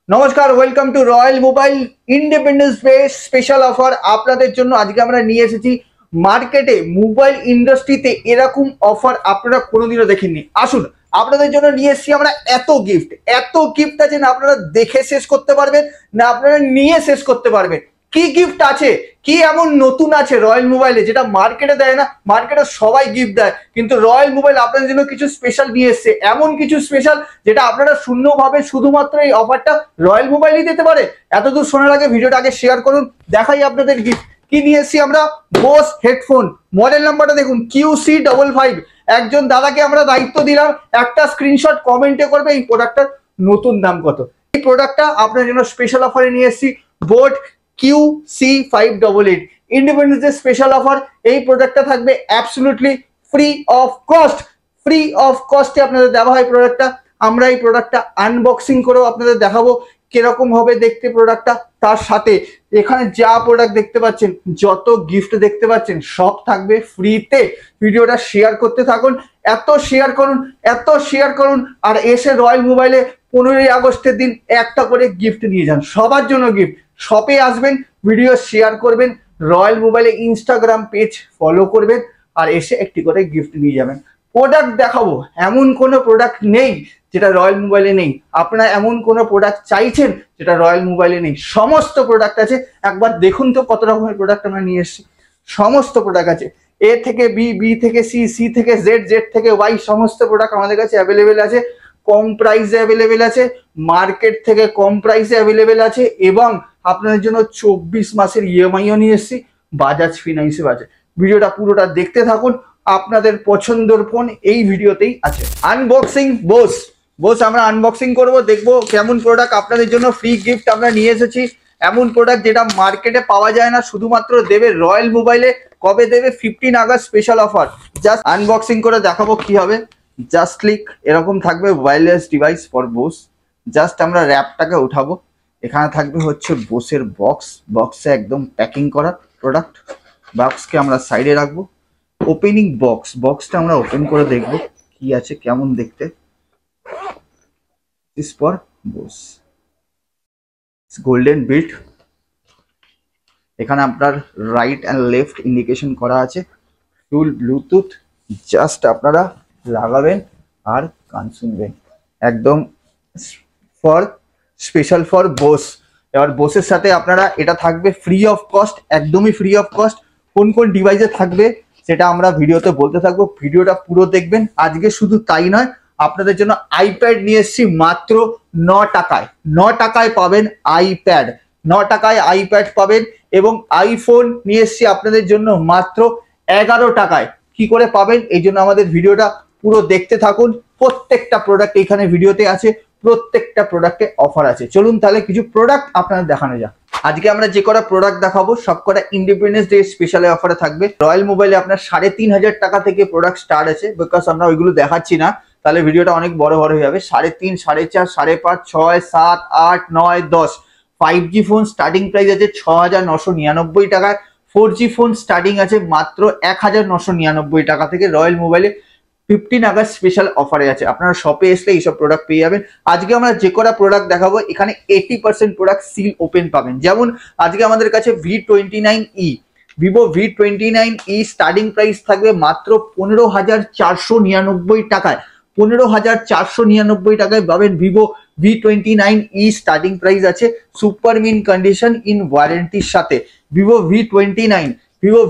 নমস্কার, welcome to royal mobile independence day special offer. আপনাদের জন্য আজকে আমরা নিয়ে এসেছি মার্কেটে মোবাইল ইন্ডাস্ট্রিতে এরকম অফার আপনারা কোনোদিনও দেখেননি। আসুন, আপনাদের জন্য নিয়ে এসেছি আমরা এত গিফট আছে না আপনারা দেখে শেষ করতে পারবেন না আপনারা নিয়ে শেষ করতে পারবেন। কি গিফট আছে, কি এমন নতুন আছে রয়্যাল মোবাইলে যেটা মার্কেটে দেয় না। মার্কেটে সবাই গিফট দেয়, কিন্তু রয়্যাল মোবাইল আপনাদের জন্য কিছু স্পেশাল নিয়ে এসছে, এমন কিছু স্পেশাল যেটা আপনারা শূন্যভাবে শুধুমাত্র এই অফারটা রয়্যাল মোবাইলই দিতে পারে। এতদূর শোনার আগে ভিডিওটা আগে শেয়ার করুন, দেখাই আপনাদের গিফট কি নিয়ে এসছি আমরা। বোস হেডফোন, মডেল নাম্বারটা দেখুন QC55। একজন দাদাকে আমরা দায়িত্ব দিলাম, একটা স্ক্রিনশট কমেন্টে করবে এই প্রোডাক্টটার নতুন দাম কত। এই প্রোডাক্টটা আপনার জন্য স্পেশাল অফারে নিয়ে এসছি, boat QC588 independence day special offer. এই প্রোডাক্টটা থাকবে অ্যাবসলিউটলি ফ্রি অফ কস্টে আপনাদের দেওয়া হয় প্রোডাক্টটা। আমরা এই প্রোডাক্টটা আনবক্সিং করেও আপনাদের দেখাবো কিরকম হবে দেখতে প্রোডাক্টটা। তার সাথে এখানে যা প্রোডাক্ট দেখতে পাচ্ছেন, যত গিফট দেখতে পাচ্ছেন, সব থাকবে ফ্রিতে। ভিডিওটা শেয়ার করতে থাকুন, এত শেয়ার করুন আর এসে রয়্যাল মোবাইলে 15ই আগস্টের দিন একটা করে গিফট নিয়ে যান। সবার জন্য গিফট। শপে আসবেন, ভিডিও শেয়ার করবেন, রয়্যাল মোবাইলে ইনস্টাগ্রাম পেজ ফলো করবেন আর এসে একটি করে গিফট নিয়ে যাবেন। প্রোডাক্ট দেখাবো, এমন কোনো প্রোডাক্ট নেই যেটা রয়্যাল মোবাইলে নেই। আপনারা এমন কোনো প্রোডাক্ট চাইছেন যেটা রয়্যাল মোবাইলে নেই, সমস্ত প্রোডাক্ট আছে। একবার দেখুন তো কত রকমের প্রোডাক্ট আমরা নিয়ে এসেছি। সমস্ত প্রোডাক্ট আছে, A থেকে B, B থেকে C, C থেকে Z, Z থেকে Y, সমস্ত প্রোডাক্ট আমাদের কাছে অ্যাভেলেবেল আছে। কম প্রাইসে অ্যাভেলেবেল আছে, মার্কেট থেকে কম প্রাইসে অ্যাভেলেবেল আছে এবং আপনাদের জন্য 24 মাসের EMI-ও নিয়ে এসেছি, বাজাজ ফিনান্সে আছে। ভিডিওটা পুরোটা দেখতে থাকুন, আপনাদের পছন্দের ফোন এই ভিডিওতেই আছে। আনবক্সিং বোস আমরা আনবক্সিং করব, দেখবো কেমন প্রোডাক্ট। আপনাদের জন্য ফ্রি গিফট আমরা নিয়ে এসেছি, এমন প্রোডাক্ট যেটা মার্কেটে পাওয়া যায় না, শুধুমাত্র দেবে রয়্যাল মোবাইলে। কবে দেবে? 15 August special offer. Just unboxing করে দেখাবো কি হবে। জাস্ট ক্লিক এরকম থাকবে, wireless device for Bose. Just আমরা র্যাপটাকে উঠাবো, এখানে থাকবে হচ্ছে বোসের বক্সে একদম প্যাকিং করা প্রোডাক্ট। বক্সকে আমরা সাইডে রাখবো। ওপেনিং বক্সটা আমরা ওপেন করে দেখবো কি আছে, কেমন দেখতে। This for Bose golden beat. এখানে আপনার রাইট অ্যান্ড লেফট ইন্ডিকেশন করা আছে, ফুল ব্লুটুথ। জাস্ট আপনারা লাগাবেন আর গান শুনবেন, একদম স্পেশাল ফর বোস। এবার বোসের সাথে আপনারা এটা থাকবে ফ্রি অফ কস্ট, একদমই ফ্রি অফ কস্ট। কোন কোন ডিভাইসে থাকবে সেটা আমরা ভিডিওতে বলতে থাকবো, ভিডিওটা পুরো দেখবেন। আজকে শুধু তাই নয়, আপনাদের জন্য আইপ্যাড নিয়ে এসেছি মাত্র 9 টাকায় পাবেন আইপ্যাড। 9 টাকায় আইপ্যাড পাবেন এবং আইফোন নিয়ে এসেছি আপনাদের জন্য মাত্র 11 টাকায়। কি করে পাবেন এই জন্য আমাদের ভিডিওটা পুরো দেখতে থাকুন। প্রত্যেকটা প্রোডাক্ট এখানে ভিডিওতে আছে, প্রত্যেকটা প্রোডাক্টে অফার আছে। চলুন তাহলে কিছু প্রোডাক্ট আপনাদের দেখানো যাক। আজকে আমরা যে কটা প্রোডাক্ট দেখাবো সবকটা ইন্ডিপেন্ডেন্স ডে স্পেশাল অফারে থাকবে। রয়্যাল মোবাইলে আপনার 3,500 টাকা থেকে প্রোডাক্ট স্টার্ট আছে, বিকজ আমরা ওইগুলো দেখাচ্ছি না, তাহলে ভিডিওটা অনেক বড় হয়ে যাবে। 3.5, 4.5, 5.5, 6, 7, 8, 9, 10। 5G ফোন স্টার্টিং প্রাইস আছে 6,999 টাকায়। 4G ফোন স্টার্টিং আছে মাত্র 1,999 টাকা থেকে। রয়্যাল মোবাইলে 15 আগস্ট স্পেশাল অফারে আছে, আপনারা শপে আসলে এইসব প্রোডাক্ট পেয়ে যাবেন। আজকে আমরা যে কটা প্রোডাক্ট দেখাবো এখানে 80% প্রোডাক্ট সিল ওপেন পাবেন। যেমন আজকে আমাদের কাছে V29e, Vivo V29e starting price থাকবে মাত্র 15,499 টাকায়। 15,499 টাকায় পাবেন ভিভো V29e স্টার্টিং প্রাইস আছে, সুপার মিন কন্ডিশন ইন ওয়ারেন্টির সাথে। ভিভো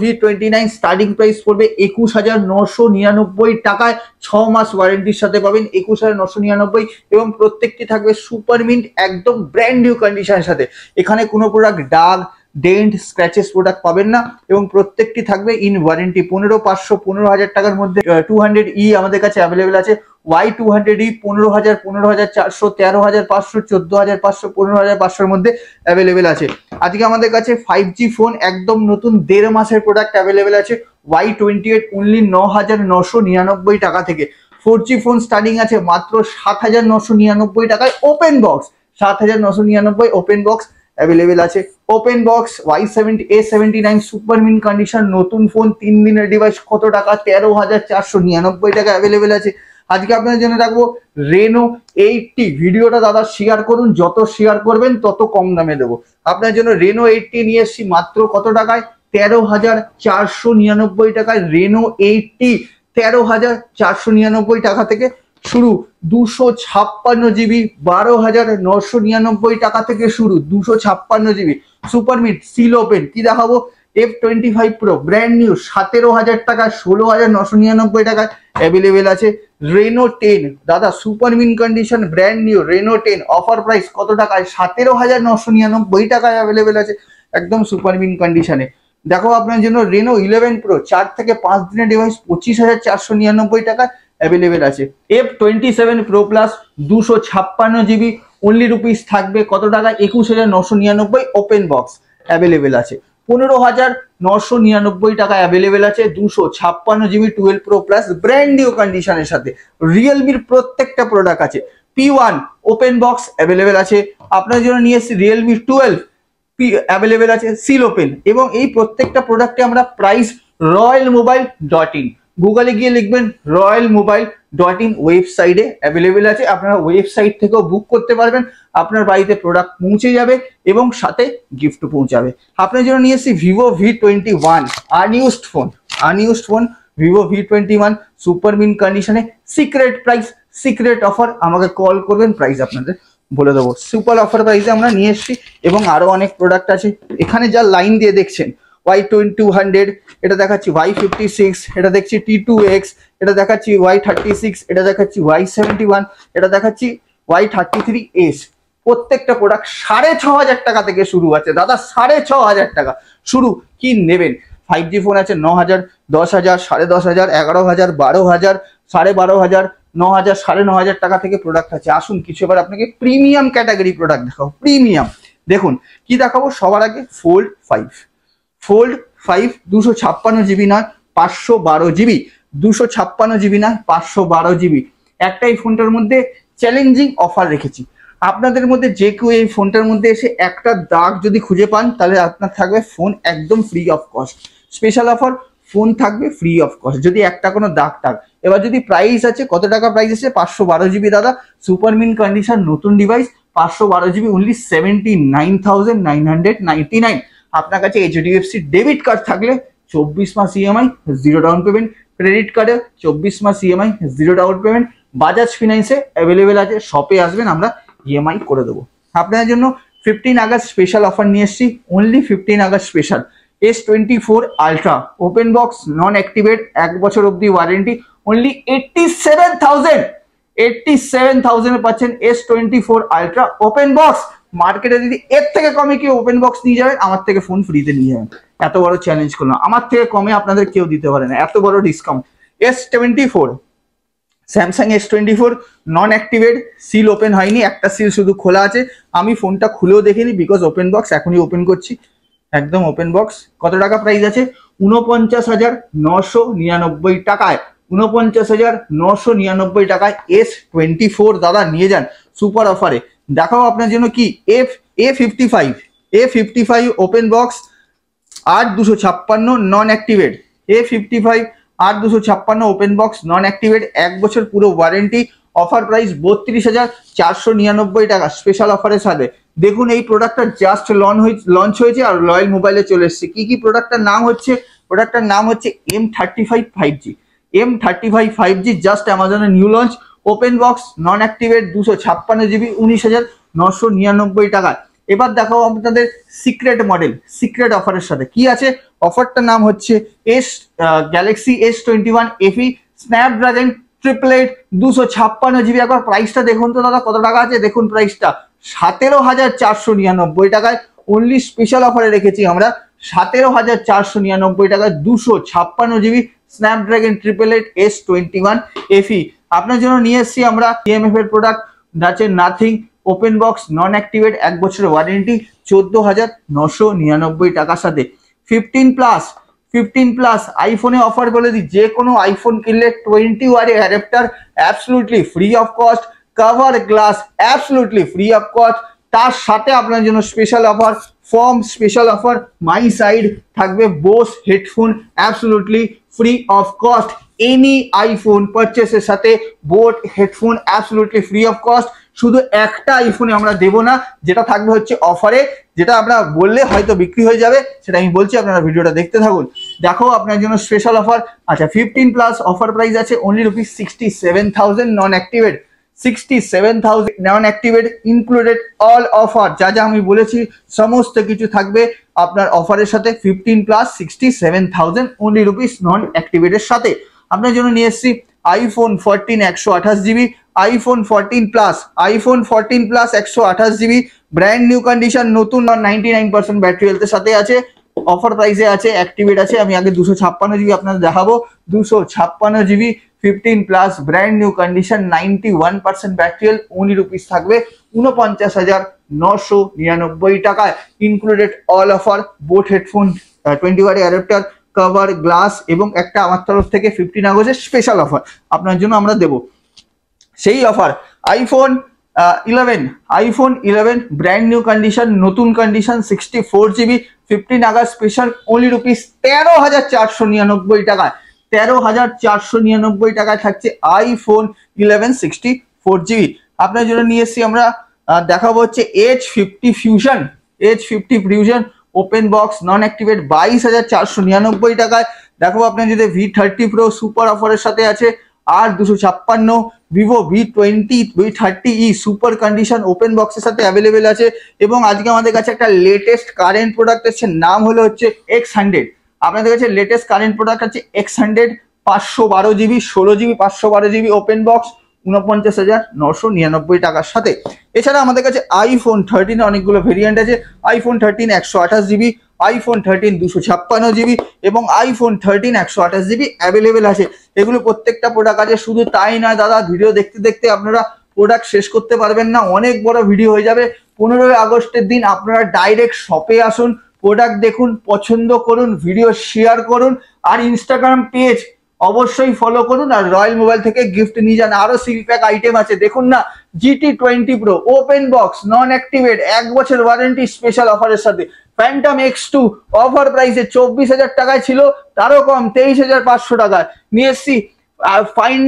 V29 স্টার্টিং প্রাইস পড়বে 21,999 টাকায়, 6 মাস ওয়ারেন্টির সাথে পাবেন 21,999 এবং প্রত্যেকটি থাকবে সুপার মিন্ট, একদম ব্র্যান্ড নিউ কন্ডিশনের সাথে। এখানে কোনো প্রোডাক্ট দাগ, ডেন্ট, স্ক্র্যাচেস প্রোডাক্ট পাবেন না এবং প্রত্যেকটি থাকবে ইন ওয়ারেন্টি। 15,500, 15,000 টাকার মধ্যে 200e আমাদের কাছে অ্যাভেলেবেল আছে। Y200e 15,000, 15,400, 13,500, 14,500, 15,500 মধ্যে অ্যাভেলেবেল আছে। আজকে আমাদের কাছে 5G ফোন একদম নতুন 1.5 মাসের প্রোডাক্ট অ্যাভেলেবেল আছে। Y28 অনলি 9,999 টাকা থেকে। 4G ফোন স্টার্টিং আছে মাত্র 7,999 টাকায় open box. 7,999 open box available আছে। Open box A79 super mint condition নতুন ফোন 3 দিনের ডিভাইস কত টাকা? 13,499 টাকা অ্যাভেলেবেল আছে। আজকে আপনাদের জন্য রাখবো রেনো 80। ভিডিওটা দাদা শেয়ার করুন, যত শেয়ার করবেন তত কম দামে দেবো আপনার জন্য। রেনো 80 নিয়ে এসেছি মাত্র কত টাকায়? 13,499 টাকায়। রেনো 80 13,499 টাকা থেকে শুরু। 256 জিবি 12,999 টাকা থেকে শুরু। 256 GB super mid seal open. কি দেখাবো? F25 Pro ব্র্যান্ড নিউ 17,000 টাকা, 16,999 টাকায় অ্যাভেলেবেল আছে। রেনো 10 দাদা super mint condition brand new Reno 10 offer price কত টাকায়? 17,999 টাকায় অ্যাভেলেবেল আছে একদম সুপার মিন কন্ডিশনে। দেখো আপনার জন্য রেনো 11 Pro 4 থেকে 5 দিনের ডিভাইস 25,499 টাকায় অ্যাভেলেবেল আছে। F27 Pro Plus 256 GB only rupees থাকবে কত টাকায়? 21,999 ওপেন বক্স অ্যাভেলেবেল আছে। 15,999 টাকায় অ্যাভেলেবেল আছে 256 GB 12 Pro Plus brand new কন্ডিশনের সাথে। রিয়েলমির প্রত্যেকটা প্রোডাক্ট আছে। P1 ওপেন বক্স অ্যাভেলেবেল আছে। আপনার জন্য নিয়ে এসেছি রিয়েলমি 12 অ্যাভেলেবেল আছে সিল ওপেন। এবং এই প্রত্যেকটা প্রোডাক্টে আমরা প্রাইস royalmobile.in গুগলে গিয়ে লিখবেন royalmobile.in ওয়েবসাইটে অ্যাভেলেবেল আছে। আপনারা ওয়েবসাইট থেকেও বুক করতে পারবেন, আপনার বাড়িতে প্রোডাক্ট পৌঁছে যাবে এবং সাথে গিফট পৌঁছাবে। আপনার জন্য নিয়ে এসেছি Vivo V21 unused phone Vivo V21 super mint কন্ডিশনে। সিক্রেট প্রাইস সিক্রেট অফার, আমাকে কল করবেন, প্রাইস আপনাদের বলে দেবো। সুপার অফার প্রাইসে আমরা নিয়ে এসেছি এবং আরো অনেক প্রোডাক্ট আছে। এখানে যা লাইন দিয়ে দেখছেন Y200, এটা দেখাচ্ছি Y56, এটা দেখছি T2X, এটা দেখাচ্ছি Y36, এটা দেখাচ্ছি Y71, এটা দেখাচ্ছি Y33s। প্রত্যেকটা প্রোডাক্ট 6,500 টাকা থেকে শুরু আছে দাদা, 6,500 টাকা শুরু। কি নেবেন? 5G ফোন আছে 9,000, 10,000, 10,500, 11,000, 12,000, 12,500, 9,000, 9,500 টাকা থেকে প্রোডাক্ট আছে। আসুন কিছু এবার আপনাকে প্রিমিয়াম ক্যাটাগরি প্রোডাক্ট দেখাবো। প্রিমিয়াম দেখুন কি দেখাবো। সবার আগে ফোল্ড 5 256 জিবি নয় 512 জিবি, 256 জিবি নয় 512 জিবি। একটাই ফোনটার মধ্যে চ্যালেঞ্জিং অফার রেখেছি। আপনাদের মধ্যে যে কেউ এই ফোনটার মধ্যে এসে একটা দাগ যদি খুঁজে পান তাহলে আপনার থাকবে ফোন একদম free of cost. Special offer, phone থাকবে ফ্রি অফ কস্ট যদি একটা কোনো দাগ টাগ। এবার যদি প্রাইস আছে, কত টাকা প্রাইস আছে? 512 জিবি দাদা সুপার মিন কন্ডিশন নতুন ডিভাইস 512 জিবি অনলি 79,999। আপনার কাছে HDFC ডেবিট কার্ড থাকলে 24 মাস ইএমআই 0 ডাউন পেমেন্ট, ক্রেডিট কার্ডে 24 মাস ইএমআই 0 ডাউন পেমেন্ট, বাজাজ ফিনান্সে অ্যাভেলেবেল আছে। শপে আসবেন, আমরা ইএমআই করে দেবো। আপনাদের জন্য 15 আগস্ট স্পেশাল অফার নিয়ে এসেছি, only 15 August special. S24 ultra open box non activate 1 বছর অবধি ওয়ারেন্টি অনলি 87,000 পাচ্ছেন S24 আলট্রা ওপেন বক্স। মার্কেটে যদি এর থেকে কমে কেউ ওপেন বক্স নিয়ে যাবেন, আমার থেকে ফোন ফ্রিতে নিয়ে যাবেন। এত বড় চ্যালেঞ্জ করলাম, আমার থেকে কমে আপনাদের কেউ দিতে পারে না, এত বড় ডিসকাউন্ট। S24 স্যামসাং S24 নন অ্যাক্টিভেট, সিল ওপেন হয়নি, একটা সিল শুধু খোলা আছে। আমি ফোনটা খুলেও দেখিনি বিকজ ওপেন বক্স এখনই ওপেন করছি, একদম ওপেন বক্স। কত টাকা প্রাইস আছে? 49,999 টাকায়, 49,999 টাকায় S24 দাদা নিয়ে যান সুপার অফারে। দেখাও আপনার জন্য কি A55 ওপেন বক্স 8,256 নন activate. A55 8,256 open box non activate, 1 বছর পুরো ওয়ারেন্টি। অফার প্রাইস 32,499 টাকা স্পেশাল অফারের সাথে। দেখুন এই প্রোডাক্টটা জাস্ট লঞ্চ হয়েছে আর রয়্যাল মোবাইলে চলে এসেছে। কি প্রোডাক্টটার নাম হচ্ছে? প্রোডাক্টটার নাম হচ্ছে M35 5G। M35 5G just অ্যামাজনে new launch. Open box non activate 256 GB 19,999 টাকা। এবার দেখাও আপনাদের সিক্রেট মডেল সিক্রেট অফারের সাথে কি আছে। অফারটার নাম হচ্ছে Galaxy S21 FE Snapdragon 888 256 GB. একবার প্রাইসটা দেখুন তো দাদা কত টাকা আছে। দেখুন প্রাইসটা 17,499 টাকায় অনলি স্পেশাল অফারে রেখেছি আমরা। 17,499 টাকায় 256 জিবি স্ন্যাপড্রাগন 888 S21 FE। আপনার জন্য নিয়ে এসেছি আমরা EMF এর প্রোডাক্ট আছে nothing open box non activate 1 বছরের ওয়ারেন্টি 14,999 টাকার সাথে। 15 প্লাস আইফোনে অফার বলে দিই, যে কোনো আইফোন কিনলে 20 ওয়াটের adapter absolutely free of cost, cover glass absolutely free of cost. তার সাথে আপনার জন্য special offer form special offer my side থাকবে Bose headphone absolutely free of cost. Any iPhone পারচেসের সাথে boat headphone absolutely free of cost. শুধু একটা আইফোনে আমরা দেবো না, যেটা থাকবে হচ্ছে অফারে, যেটা আমরা বললে হয়তো বিক্রি হয়ে যাবে, সেটা আমি বলছি, আপনারা ভিডিওটা দেখতে থাকুন। দেখো আপনার জন্য স্পেশাল অফার। আচ্ছা 15+ অফার প্রাইস আছে অনলি ₹67,000 নন অ্যাক্টিভেট, 67,000 নন অ্যাক্টিভেট ইনক্লুডেড অল অফার। যা যা আমি বলেছি সমস্ত কিছু থাকবে আপনার অফারের সাথে। 15+ 67,000 অনলি রুপিস নন অ্যাক্টিভেটের সাথে। আপনার জন্য নিয়ে এসেছি iPhone 14 128GB, iPhone 14+, iPhone 14+ 128GB brand new condition, নতুন 99% ব্যাটারি হেলথের সাথে আছে। অফার প্রাইসে আছে, অ্যাক্টিভেট আছে। আমি আগে 256GB আপনাদের দেখাবো। 256GB 15+ brand new condition, 91% battery health, only rupees থাকবে 49,999 টাকায়। Included all offer, boAt headphone, 20 watt adapter, cover, glass এবং একটা আমার তরফ থেকে 15 আগস্টের স্পেশাল অফার আপনার জন্য আমরা দেবো। সেই offer iPhone 11 brand new condition, নতুন condition, 64GB 15 August special, only rupees 13,499 টাকায়। 13,499 টাকায় থাকছে আইফোন 11 64GB। আপনার জন্য নিয়ে এসেছি আমরা, দেখাবো হচ্ছে H50 fusion open box non activate 22,499 টাকায়। দেখো আপনার যদি V30 Pro সুপার অফারের সাথে আছে, আর 256 Vivo V30e super condition open বক্সের সাথে অ্যাভেলেবেল আছে। এবং আজকে আমাদের কাছে একটা লেটেস্ট কারেন্ট প্রোডাক্ট এসেছে, নাম হলো হচ্ছে X100। আপনাদের কাছে লেটেস্ট কারেন্ট প্রোডাক্ট আছে X100 512GB 16GB 512GB open box 49,999 টাকার সাথে। এছাড়া আমাদের কাছে আইফোন 13 অনেকগুলো ভেরিয়েন্ট আছে। আইফোন 13 128GB, আইফোন 13 256GB এবং আইফোন 13 128GB অ্যাভেলেবেল আছে। এগুলো প্রত্যেকটা প্রোডাক্ট আছে। শুধু তাই নয় দাদা, ভিডিও দেখতে দেখতে আপনারা প্রোডাক্ট শেষ করতে পারবেন না, অনেক বড় ভিডিও হয়ে যাবে। 15 আগস্টের দিন আপনারা ডাইরেক্ট শপে আসুন, প্রোডাক্ট দেখুন, পছন্দ করুন, ভিডিও শেয়ার করুন, আর ইনস্টাগ্রাম পেজ অবশ্যই ফলো করুন, আর রয়্যাল মোবাইল থেকে গিফট নিয়ে যান। আরো সিল প্যাক আইটেম আছে, দেখুন না, GT20 Pro open box non activate 1 বছর ওয়ারেন্টি স্পেশাল অফারের সাথে। ফ্যান্টম X2 অফার প্রাইসে 24,000 টাকায় ছিল, তারও কম 23,500 টাকায় নিয়ে এসছি। ফাইন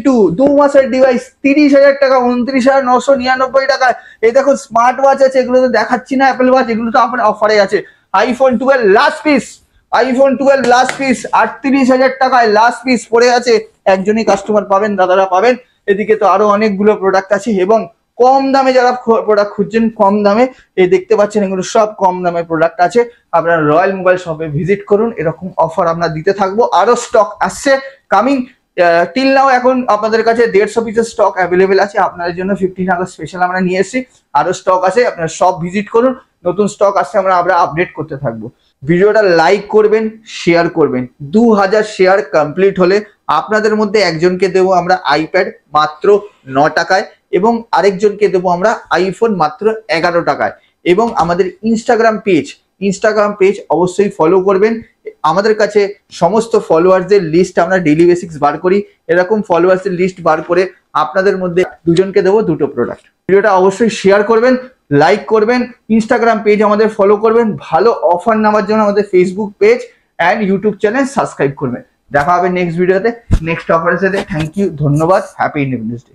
2 2 মাসের ডিভাইস 30,000 টাকা, 29,999 টাকায়। এই দেখো স্মার্ট ওয়াচ আছে, এগুলো তো দেখাচ্ছি না, অ্যাপেল ওয়াচ, এগুলো তো আপনার অফারে আছে। IPhone 12 last piece, iPhone 12 last piece 38,000 টাকায় লাস্ট পিস পড়ে আছে। একজনই কাস্টমার পাবেন, দাদারা পাবেন। এদিকে তো আরো অনেকগুলো প্রোডাক্ট আছে, এবং কম দামে যারা প্রোডাক্ট খুঁজছেন, কম দামে, এই দেখতে পাচ্ছেন এগুলো সব কম দামে প্রোডাক্ট আছে। আপনারা রয়্যাল মোবাইল শপে ভিজিট করুন, এরকম অফার আমরা দিতে থাকবো। আরো স্টক আসছে কামিং, টিল নাও এখন আপনাদের কাছে 150 পিসের স্টক অ্যাভেলেবেল আছে। আপনাদের জন্য 15 আগস্ট স্পেশাল আমরা নিয়ে এসেছি, আরো স্টক আছে, আপনারা সব ভিজিট করুন। নতুন স্টক আসছে, আমরা আপডেট করতে থাকবো। ভিডিওটা লাইক করবেন, শেয়ার করবেন। 2000 শেয়ার কমপ্লিট হলে আপনাদের মধ্যে একজনকে দেবো আমরা আইপ্যাড মাত্র 9 টাকায়, এবং আরেকজনকে দেবো আমরা আইফোন মাত্র 11 টাকায়। এবং আমাদের ইনস্টাগ্রাম পেজ অবশ্যই ফলো করবেন। আমাদের কাছে সমস্ত ফলোয়ার্সদের লিস্ট আমরা ডেইলি বেসিক্স বার করি, এরকম ফলোয়ার্সদের লিস্ট বার করে আপনাদের মধ্যে দুজনকে দেবো 2টো প্রোডাক্ট। ভিডিওটা অবশ্যই শেয়ার করবেন, লাইক করবেন, ইনস্টাগ্রাম পেজ আমাদের ফলো করবেন। ভালো অফার নেওয়ার জন্য আমাদের Facebook page and YouTube channel subscribe করবেন। দেখা হবে নেক্সট ভিডিওতে নেক্সট অফারের সাথে। থ্যাংক ইউ, ধন্যবাদ, হ্যাপি ইন্ডিপেন্ডেন্স ডে।